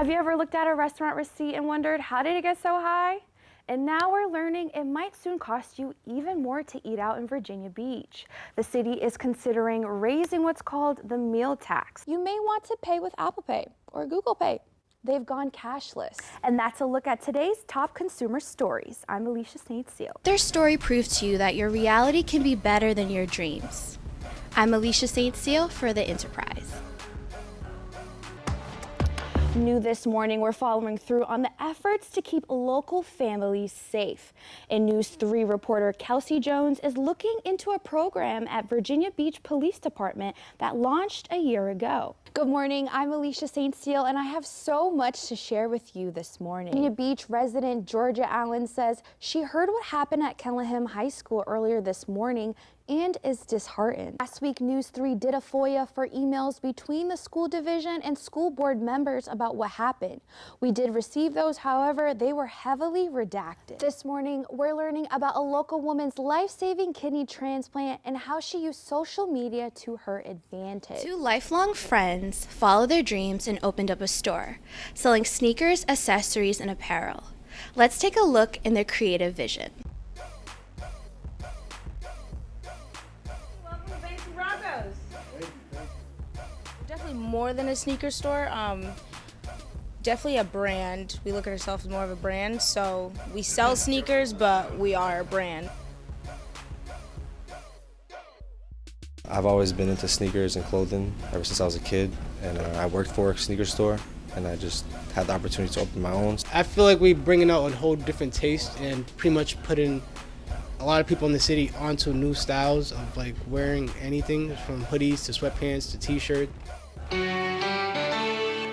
Have you ever looked at a restaurant receipt and wondered, how did it get so high? And now we're learning it might soon cost you even more to eat out in Virginia Beach. The city is considering raising what's called the meal tax. You may want to pay with Apple Pay or Google Pay. They've gone cashless. And that's a look at today's top consumer stories. I'm Alisha St-Ciel. Their story proves to you that your reality can be better than your dreams. I'm Alisha St-Ciel for The Enterprise. New this morning, we're following through on the efforts to keep local families safe. And News 3 reporter Kelsey Jones is looking into a program at Virginia Beach Police Department that launched a year ago. Good morning, I'm Alisha St-Ciel, and I have so much to share with you this morning. Virginia Beach resident Georgia Allen says she heard what happened at Kellingham High School earlier this morning and is disheartened. Last week, News 3 did a FOIA for emails between the school division and school board members about what happened. We did receive those, however, they were heavily redacted. This morning, we're learning about a local woman's life-saving kidney transplant and how she used social media to her advantage. Two lifelong friends followed their dreams and opened up a store, selling sneakers, accessories, and apparel. Let's take a look in their creative vision. Definitely more than a sneaker store. Definitely a brand. We look at ourselves as more of a brand. So we sell sneakers, but we are a brand. I've always been into sneakers and clothing ever since I was a kid, and I worked for a sneaker store, and I just had the opportunity to open my own. I feel like we're bringing out a whole different taste and pretty much putting a lot of people in the city onto new styles of like wearing anything from hoodies to sweatpants to t-shirts.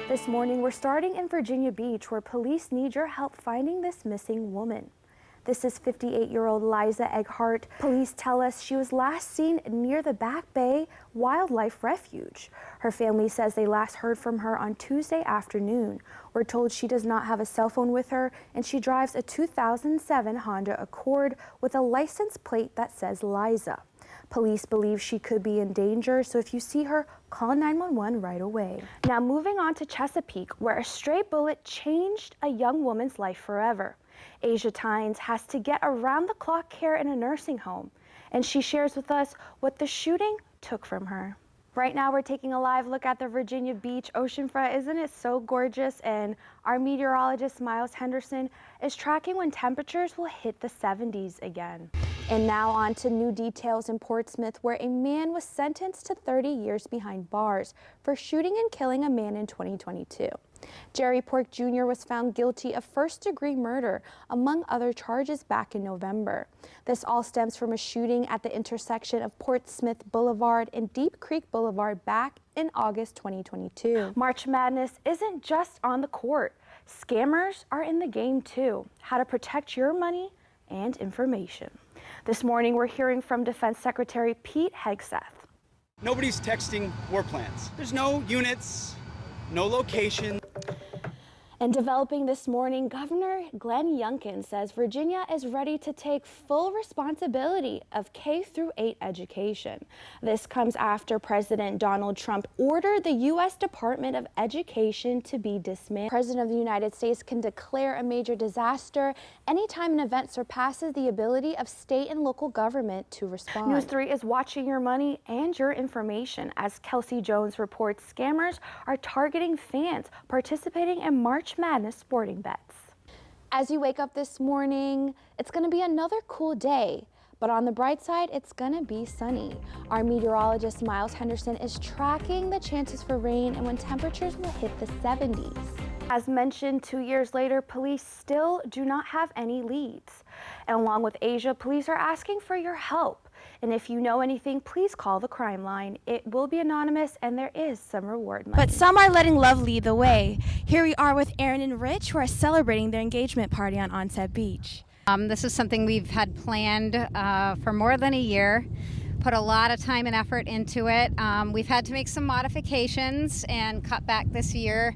This morning, we're starting in Virginia Beach, where police need your help finding this missing woman. This is 58-year-old Liza Eghart. Police tell us she was last seen near the Back Bay Wildlife Refuge. Her family says they last heard from her on Tuesday afternoon. We're told she does not have a cell phone with her, and she drives a 2007 Honda Accord with a license plate that says Liza. Police believe she could be in danger, so if you see her, call 911 right away. Now moving on to Chesapeake, where a stray bullet changed a young woman's life forever. Asia Tynes has to get around-the-clock care in a nursing home, and she shares with us what the shooting took from her. Right now, we're taking a live look at the Virginia Beach oceanfront. Isn't it so gorgeous? And our meteorologist, Miles Henderson, is tracking when temperatures will hit the 70s again. And now on to new details in Portsmouth, where a man was sentenced to 30 years behind bars for shooting and killing a man in 2022. Jerry Pork Jr. was found guilty of first-degree murder, among other charges, back in November. This all stems from a shooting at the intersection of Portsmouth Boulevard and Deep Creek Boulevard back in August 2022. March Madness isn't just on the court. Scammers are in the game too. How to protect your money and information. This morning, we're hearing from Defense Secretary Pete Hegseth. Nobody's texting war plans. There's no units, no location. And developing this morning, Governor Glenn Youngkin says Virginia is ready to take full responsibility of K-8 education. This comes after President Donald Trump ordered the U.S. Department of Education to be dismantled. The President of the United States can declare a major disaster anytime an event surpasses the ability of state and local government to respond. News 3 is watching your money and your information. As Kelsey Jones reports, scammers are targeting fans participating in March Madness sporting bets. As you wake up this morning, it's going to be another cool day, but on the bright side, it's going to be sunny. Our meteorologist Miles Henderson is tracking the chances for rain and when temperatures will hit the 70s. As mentioned, 2 years later, police still do not have any leads. And along with Asia, police are asking for your help. And if you know anything, please call the crime line. It will be anonymous and there is some reward money. But some are letting love lead the way. Here we are with Aaron and Rich, who are celebrating their engagement party on Onset Beach. This is something we've had planned for more than a year. Put a lot of time and effort into it. We've had to make some modifications and cut back this year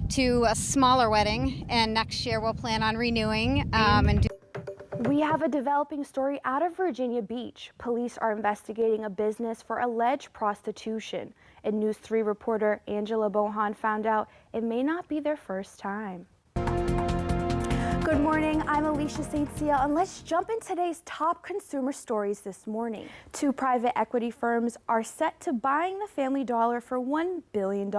to a smaller wedding, and next year we'll plan on renewing and do We have a developing story out of Virginia Beach. Police are investigating a business for alleged prostitution. And News 3 reporter Angela Bohan found out it may not be their first time. Good morning, I'm Alisha St-Ciel, and let's jump in today's top consumer stories this morning. Two private equity firms are set to buying the Family Dollar for $1 billion.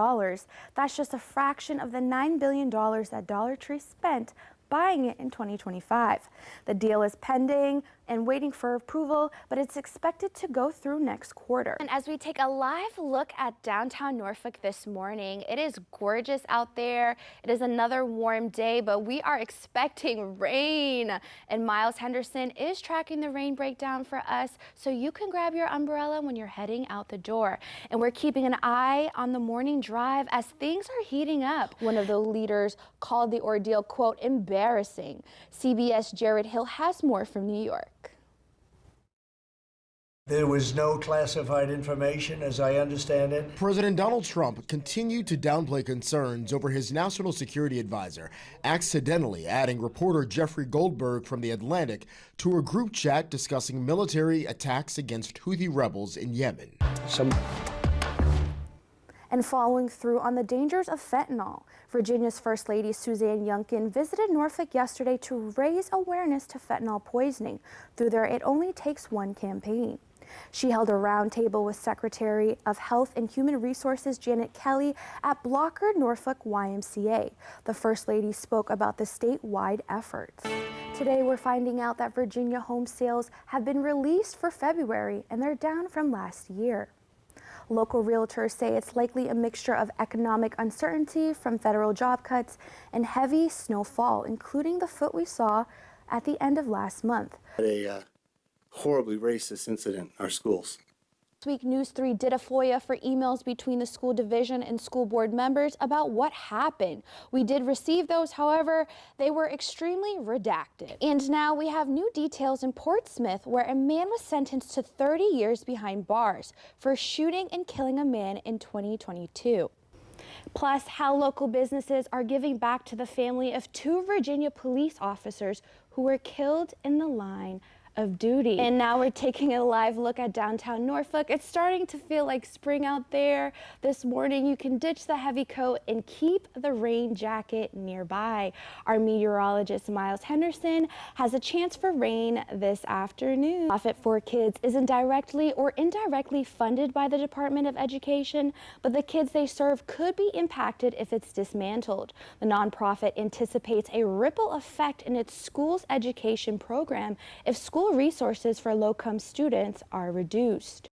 That's just a fraction of the $9 billion that Dollar Tree spent buying it in 2025. The deal is pending and waiting for approval, but it's expected to go through next quarter. And as we take a live look at downtown Norfolk this morning, it is gorgeous out there. It is another warm day, but we are expecting rain. And Miles Henderson is tracking the rain breakdown for us, so you can grab your umbrella when you're heading out the door. And we're keeping an eye on the morning drive as things are heating up. One of the leaders called the ordeal, quote, embarrassing. CBS Jared Hill has more from New York. There was no classified information, as I understand it. President Donald Trump continued to downplay concerns over his national security advisor, accidentally adding reporter Jeffrey Goldberg from The Atlantic to a group chat discussing military attacks against Houthi rebels in Yemen. And following through on the dangers of fentanyl, Virginia's First Lady Suzanne Youngkin visited Norfolk yesterday to raise awareness to fentanyl poisoning through their It Only Takes One campaign. She held a roundtable with Secretary of Health and Human Resources Janet Kelly at Blocker Norfolk YMCA. The First Lady spoke about the statewide efforts. Today we're finding out that Virginia home sales have been released for February and they're down from last year. Local realtors say it's likely a mixture of economic uncertainty from federal job cuts and heavy snowfall, including the foot we saw at the end of last month. A horribly racist incident in our schools. This week, News 3 did a FOIA for emails between the school division and school board members about what happened. We did receive those, however, they were extremely redacted. And now we have new details in Portsmouth, where a man was sentenced to 30 years behind bars for shooting and killing a man in 2022. Plus, how local businesses are giving back to the family of two Virginia police officers who were killed in the line of duty. And now we're taking a live look at downtown Norfolk. It's starting to feel like spring out there. This morning you can ditch the heavy coat and keep the rain jacket nearby. Our meteorologist Miles Henderson has a chance for rain this afternoon. Profit for Kids isn't directly or indirectly funded by the Department of Education, but the kids they serve could be impacted if it's dismantled. The nonprofit anticipates a ripple effect in its school's education program if school resources for low-income students are reduced.